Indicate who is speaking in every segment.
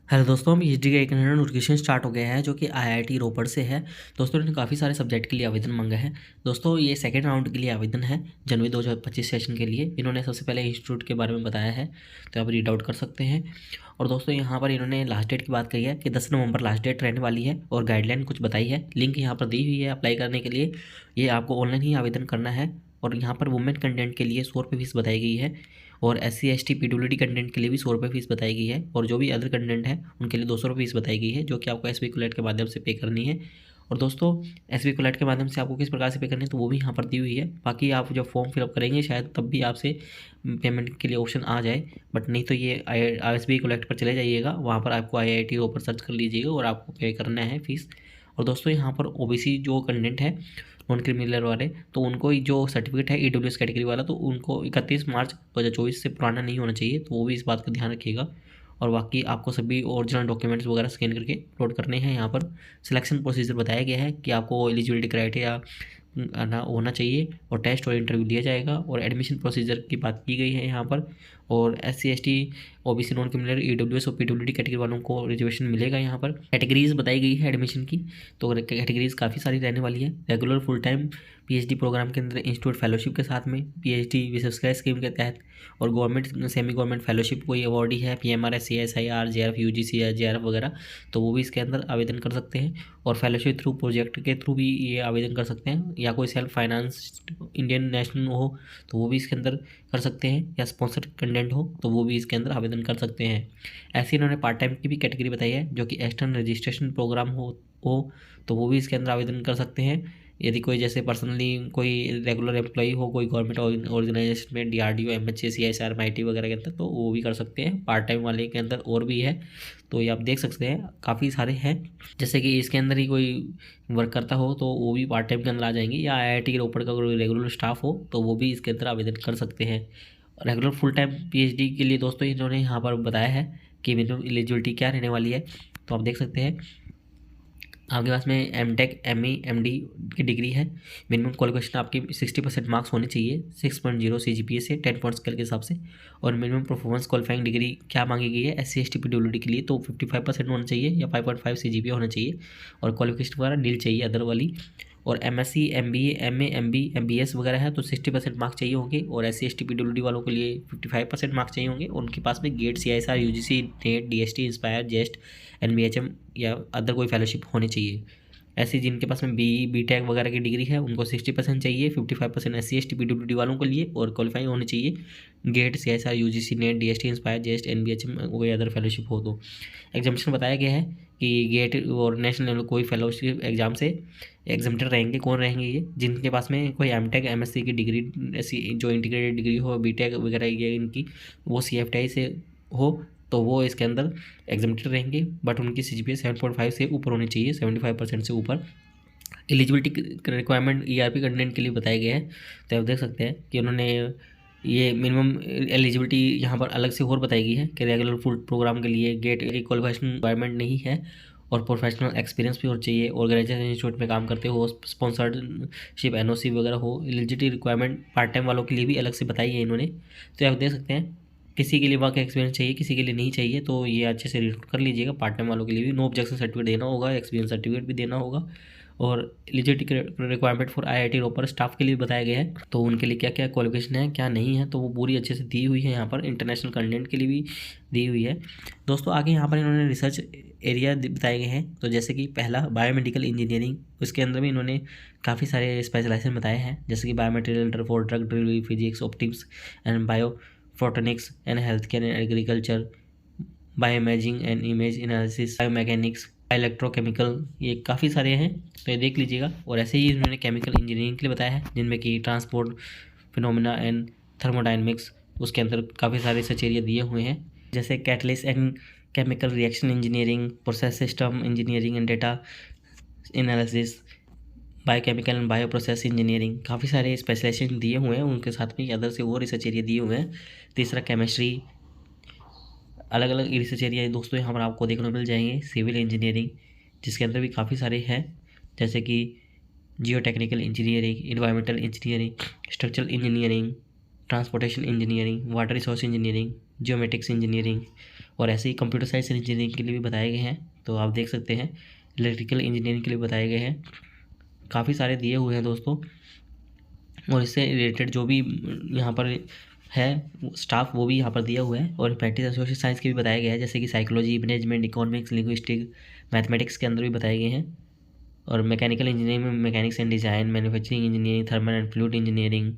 Speaker 1: Hello दोस्तों, PhD का एक नया नोटिफिकेशन स्टार्ट हो गया है जो कि आईआईटी रोपड़ से है। दोस्तों इन्होंने काफ़ी सारे सब्जेक्ट के लिए आवेदन मांगा है। दोस्तों ये सेकंड राउंड के लिए आवेदन है जनवरी 2025 सेशन के लिए। इन्होंने सबसे पहले इंस्टीट्यूट के बारे में बताया है, तो आप रीड आउट कर सकते हैं। और दोस्तों यहाँ पर इन्होंने लास्ट डेट की बात कही है कि 10 नवंबर लास्ट डेट रहने वाली है और गाइडलाइन कुछ बताई है। लिंक यहाँ पर दी हुई है अप्लाई करने के लिए। ये आपको ऑनलाइन ही आवेदन करना है। और यहाँ पर वुमेन कंटेंट के लिए 100 रुपये फीस बताई गई है और SC ST PWD कंटेंट के लिए भी 100 रुपये फीस बताई गई है और जो भी अदर कंटेंट है उनके लिए 200 रुपये फीस बताई गई है, जो कि आपको SB कोलेट के माध्यम से पे करनी है। और दोस्तों SB कोलेट के माध्यम से आपको किस प्रकार से पे करनी है तो वो भी यहाँ पर दी हुई है। बाकी आप जब फॉर्म फिलअप करेंगे शायद तब भी आपसे पेमेंट के लिए ऑप्शन आ जाए, बट नहीं तो ये SB कोलेट पर चले जाइएगा, वहाँ पर आपको IIT ऊपर सर्च कर लीजिएगा और आपको पे करना है फीस। और दोस्तों यहाँ पर OBC जो कंटेंट है नॉन क्रिमिनल वाले, तो उनको जो सर्टिफिकेट है EWS कैटेगरी वाला, तो उनको 31 मार्च 2024 से पुराना नहीं होना चाहिए, तो वो भी इस बात का ध्यान रखिएगा। और बाकी आपको सभी ओरिजिनल डॉक्यूमेंट्स वगैरह स्कैन करके अपलोड करने हैं। यहाँ पर सिलेक्शन प्रोसीजर बताया गया है कि आपको एलिजिबिलिटी क्राइटेरिया ना होना चाहिए और टेस्ट और इंटरव्यू लिया जाएगा। और एडमिशन प्रोसीजर की बात की गई है यहाँ पर। और SC ST OBC non criminal EWS और PWD कैटेगरी वालों को रिजर्वेशन मिलेगा। यहाँ पर कैटेगरीज बताई गई है एडमिशन की, तो कैटेगरीज काफ़ी सारी रहने वाली है। Regular full time PhD programme के अंदर इंस्टीट्यूट फेलोशिप के साथ में PhD विशेष स्कीम के तहत और गवर्नमेंट सेमी गवर्नमेंट फेलोशिप कोई अवार्डी है PMR SCSIR JRF UGC या JRF वगैरह, तो वो भी इसके अंदर आवेदन कर सकते हैं। और फेलोशिप थ्रू प्रोजेक्ट के थ्रू भी ये आवेदन कर सकते हैं, या कोई सेल्फ फाइनेंस इंडियन नेशनल हो तो वो भी इसके अंदर कर सकते हैं, या स्पॉन्सर्ड कंटेंट हो तो वो भी इसके अंदर आवेदन कर सकते हैं। ऐसे इन्होंने पार्ट टाइम की भी कैटेगरी बताई है, जो कि एक्सटर्नल रजिस्ट्रेशन प्रोग्राम हो तो वो भी इसके अंदर आवेदन कर सकते हैं। यदि कोई जैसे पर्सनली कोई रेगुलर एम्प्लॉई हो कोई गवर्नमेंट ऑर्गेनाइजेशन में DRDO MHA CSR MIT वगैरह के अंदर, तो वो भी कर सकते हैं। पार्ट टाइम वाले के अंदर और भी है, तो ये आप देख सकते हैं काफ़ी सारे हैं। जैसे कि इसके अंदर ही कोई वर्क करता हो तो वो भी पार्ट टाइम के अंदर आ जाएंगे, या IIT के रोपड़ का कोई रेगुलर स्टाफ हो तो वो भी इसके अंदर आवेदन कर सकते हैं। रेगुलर फुल टाइम PhD के लिए दोस्तों इन्होंने यहाँ पर बताया है कि मिनिमम एलिजिबिलिटी क्या रहने वाली है, तो आप देख सकते हैं आपके पास में MTech ME MD की डिग्री है। मिनिमम क्वालिफिकेशन आपकी 60% मार्क्स होने चाहिए 6.0 CGPA से 10 पॉइंट स्केल के हिसाब से। और मिनिमम परफॉर्मेंस क्वालिफाइंग डिग्री क्या मांगी गई है SC ST PWD के लिए, तो 55% होना चाहिए या 5.5 CGPA होना चाहिए। और क्वालिफिकेशन वगैरह नील चाहिए अदर वाली। और MSc MBA MA MB MBS वगैरह है तो 60% मार्क्स चाहिए होंगे। और SC ST PWD वालों के लिए 55% मार्क्स चाहिए होंगे। उनके पास में GATE CISR UGC NET DST INSPIRE JEST NBHM या अदर कोई फेलोशिप होनी चाहिए। ऐसे जिनके पास में BE BTech वगैरह की डिग्री है उनको 60% चाहिए, 55% SC ST PWD वालों के लिए। और क्वालिफाइंग होनी चाहिए GATE CISR UGC NET DST INSPIRE JEST NBHM कोई अदर फेलोशिप हो तो। एग्जामिशन बताया गया है कि गेट और नेशनल लेवल कोई फेलोशिप एग्जाम से एग्जामिटर रहेंगे। कौन रहेंगे ये? जिनके पास में कोई MTech MSc की डिग्री ऐसी जो इंटीग्रेटेड डिग्री हो BTech वगैरह ये इनकी वो CFTI से हो तो वो इसके अंदर एग्जामिटर रहेंगे। बट उनकी CGPA 7.5 से ऊपर होनी चाहिए, 75% से ऊपर। एलिजिबिलिटी रिक्वायरमेंट ERP कंटेंट के लिए बताया गया है, तो आप देख सकते हैं कि उन्होंने ये मिनिमम एलिजिबिलिटी यहाँ पर अलग से और बताई गई है कि रेगुलर फुल प्रोग्राम के लिए गेट की क्वालिफिकेशन रिक्वायरमेंट नहीं है और प्रोफेशनल एक्सपीरियंस भी होना चाहिए। ऑर्गेनाइजेशन इंस्टीट्यूट में काम करते हो, स्पॉन्सर्डशिप NOC वगैरह हो। एलिजिबिलिटी रिक्वायरमेंट पार्ट टाइम वालों के लिए भी अलग से बताई है इन्होंने, तो आप देख सकते हैं किसी के लिए वर्क एक्सपीरियंस चाहिए किसी के लिए नहीं चाहिए, तो ये अच्छे से रीड कर लीजिएगा। पार्ट टाइम वालों के लिए भी नो ऑब्जेक्शन सर्टिफिकेट देना होगा, एक्सपीरियंस सर्टिफिकेट भी देना होगा। और eligibility requirement for IIT Ropar staff के लिए बताया गया है, तो उनके लिए क्या क्या क्वालिफिकेशन है क्या नहीं है तो वो पूरी अच्छे से दी हुई है। यहाँ पर इंटरनेशनल कंटेंट के लिए भी दी हुई है। दोस्तों आगे यहाँ पर इन्होंने रिसर्च एरिया बताए गए हैं, तो जैसे कि पहला बायोमेडिकल इंजीनियरिंग, उसके अंदर भी इन्होंने काफ़ी सारे स्पेशलाइजेशन बताए हैं, जैसे कि biomaterial for drug delivery physics optics and bio photonics and health care and agriculture, bioimaging and image analysis, biomechanics, electrochemical, ये काफ़ी सारे हैं तो ये देख लीजिएगा। और ऐसे ही इन्होंने केमिकल इंजीनियरिंग के लिए बताया है, जिनमें कि ट्रांसपोर्ट फिनोमिना एंड थर्मोडायनेमिक्स, उसके अंदर काफ़ी सारे रिसर्च एरिया दिए हुए हैं, जैसे catalyst and chemical reaction engineering, process system engineering and data analysis, biochemical and bio process engineering. काफ़ी सारे स्पेशलाइजेशन दिए हुए हैं, उनके साथ में अदर से वो रिसर्च एरिया दिए हुए हैं। तीसरा केमिस्ट्री, अलग अलग रिसर्च एरिया दोस्तों यहाँ पर आपको देखने को मिल जाएंगे। सिविल इंजीनियरिंग, जिसके अंदर भी काफ़ी सारे हैं, जैसे कि जियो technical engineering, environmental engineering, structural engineering, transportation engineering, water resource engineering, geomatics engineering, और ऐसे ही कंप्यूटर साइंस एंड इंजीनियरिंग के लिए भी बताए गए हैं, तो आप देख सकते हैं। इलेक्ट्रिकल इंजीनियरिंग के लिए बताए गए हैं, काफ़ी सारे दिए हुए हैं दोस्तों। और इससे रिलेटेड जो भी यहाँ पर है स्टाफ वो भी यहाँ पर दिया हुआ है। और प्रैक्टिस एंड सोशल साइंस के भी बताया गया है, जैसे कि psychology, management, economics, linguistic, mathematics के अंदर भी बताए गए हैं। और मैकेनिकल इंजीनियरिंग में mechanics and design, manufacturing engineering, thermal and fluid engineering,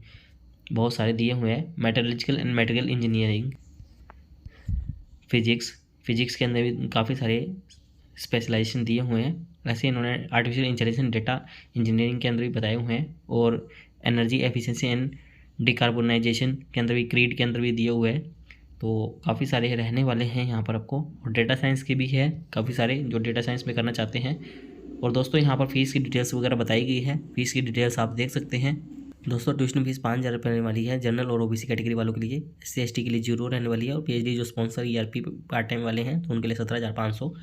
Speaker 1: बहुत सारे दिए हुए हैं। Metallurgical and material engineering, physics के अंदर भी काफ़ी सारे स्पेशलाइजेशन दिए हुए हैं। वैसे इन्होंने आर्टिफिशियल इंटेलिजेंस डेटा इंजीनियरिंग के अंदर भी बताए हुए हैं। और एनर्जी एफिशिएंसी एंड डिकार्बोनाइजेशन के अंदर भी, क्रीड के अंदर भी दिए हुए हैं। तो काफ़ी सारे रहने वाले हैं यहाँ पर आपको। और डेटा साइंस के भी है काफ़ी सारे जो डेटा साइंस में करना चाहते हैं। और दोस्तों यहाँ पर फीस की डिटेल्स वगैरह बताई गई है, फीस की डिटेल्स आप देख सकते हैं। दोस्तों ट्यूशन फीस 5,000 रुपये रहने वाली है जनरल और ओबीसी कैटेगरी वालों के लिए। SC/ST के लिए 0 रहने वाली है। और PhD जो स्पॉन्सर ERP पार्ट टाइम वाले हैं तो उनके लिए 17,500।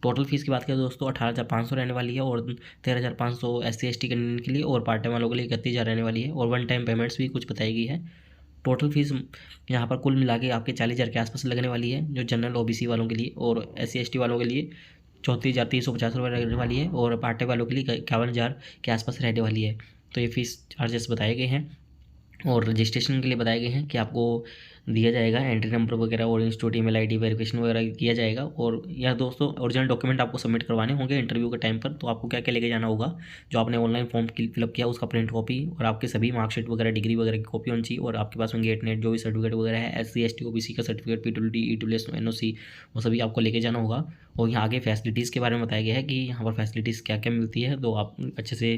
Speaker 1: टोटल फीस की बात करें दोस्तों 18,500 रहने वाली है। और 13,500 SC/ST कैंडिडेट के लिए, और पार्ट टाइम वालों के लिए 31,000 रहने वाली है। और वन टाइम पेमेंट्स भी कुछ बताई गई है। टोटल फीस यहाँ पर कुल मिला के आपके 40,000 के आसपास लगने वाली है जो जनरल OBC वालों के लिए। और SC/ST वालों के लिए 34,350 रुपये लगने वाली है। और पार्ट टाइम वालों के लिए 51,000 के आसपास रहने वाली है। तो ये फीस चार्जेस बताए गए हैं। और रजिस्ट्रेशन के लिए बताए गए हैं कि आपको दिया जाएगा एंट्री नंबर वगैरह और इंस्टीट्यूट ईमेल ID वेरिफिकेशन वगैरह किया जाएगा। और यह दोस्तों ओरिजिनल डॉक्यूमेंट आपको सबमिट करवाने होंगे इंटरव्यू के टाइम पर। तो आपको क्या क्या लेके जाना होगा, जो आपने ऑनलाइन फॉर्म फिलअप किया उसका प्रिंट कॉपी, और आपके सभी मार्कशीट वगैरह, डिग्री वगैरह की कॉपी होनी चाहिए। और आपके पास में गेट नेट जो भी सर्टिफिकेट वगैरह है, SC/ST OBC का सर्टिफिकेट, PWD, EWS, NOC, वो सभी आपको लेके जाना होगा। और यहाँ आगे फैसिलिटीज़ के बारे में बताया गया है कि यहाँ पर फैसिलिटीज़ क्या क्या मिलती है, तो आप अच्छे से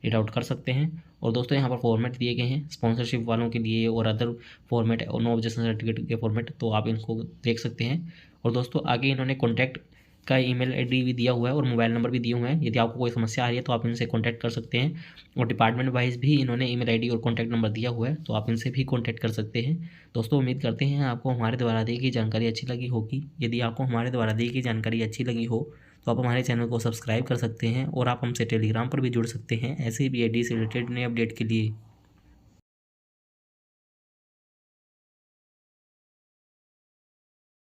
Speaker 1: रीड आउट कर सकते हैं। और दोस्तों यहाँ पर फॉर्मेट दिए गए हैं स्पॉन्सरशिप वालों के लिए और अदर फॉर्मेट और नो ऑब्जेक्शन सर्टिफिकेट के फॉर्मेट, तो आप इनको देख सकते हैं। और दोस्तों आगे इन्होंने कॉन्टैक्ट का ईमेल ID भी दिया हुआ है और मोबाइल नंबर भी दिए हुए हैं। यदि आपको कोई समस्या आ रही है तो आप इनसे कॉन्टैक्ट कर सकते हैं। और डिपार्टमेंट वाइज भी इन्होंने ईमेल ID और कॉन्टैक्ट नंबर दिया हुआ है, तो आप इनसे भी कॉन्टैक्ट कर सकते हैं। दोस्तों उम्मीद करते हैं आपको हमारे द्वारा दी गई जानकारी अच्छी लगी होगी। यदि आपको हमारे द्वारा दी गई जानकारी अच्छी लगी हो तो आप हमारे चैनल को सब्सक्राइब कर सकते हैं। और आप हमसे टेलीग्राम पर भी जुड़ सकते हैं ऐसे भी ID से रिलेटेड नए अपडेट के लिए।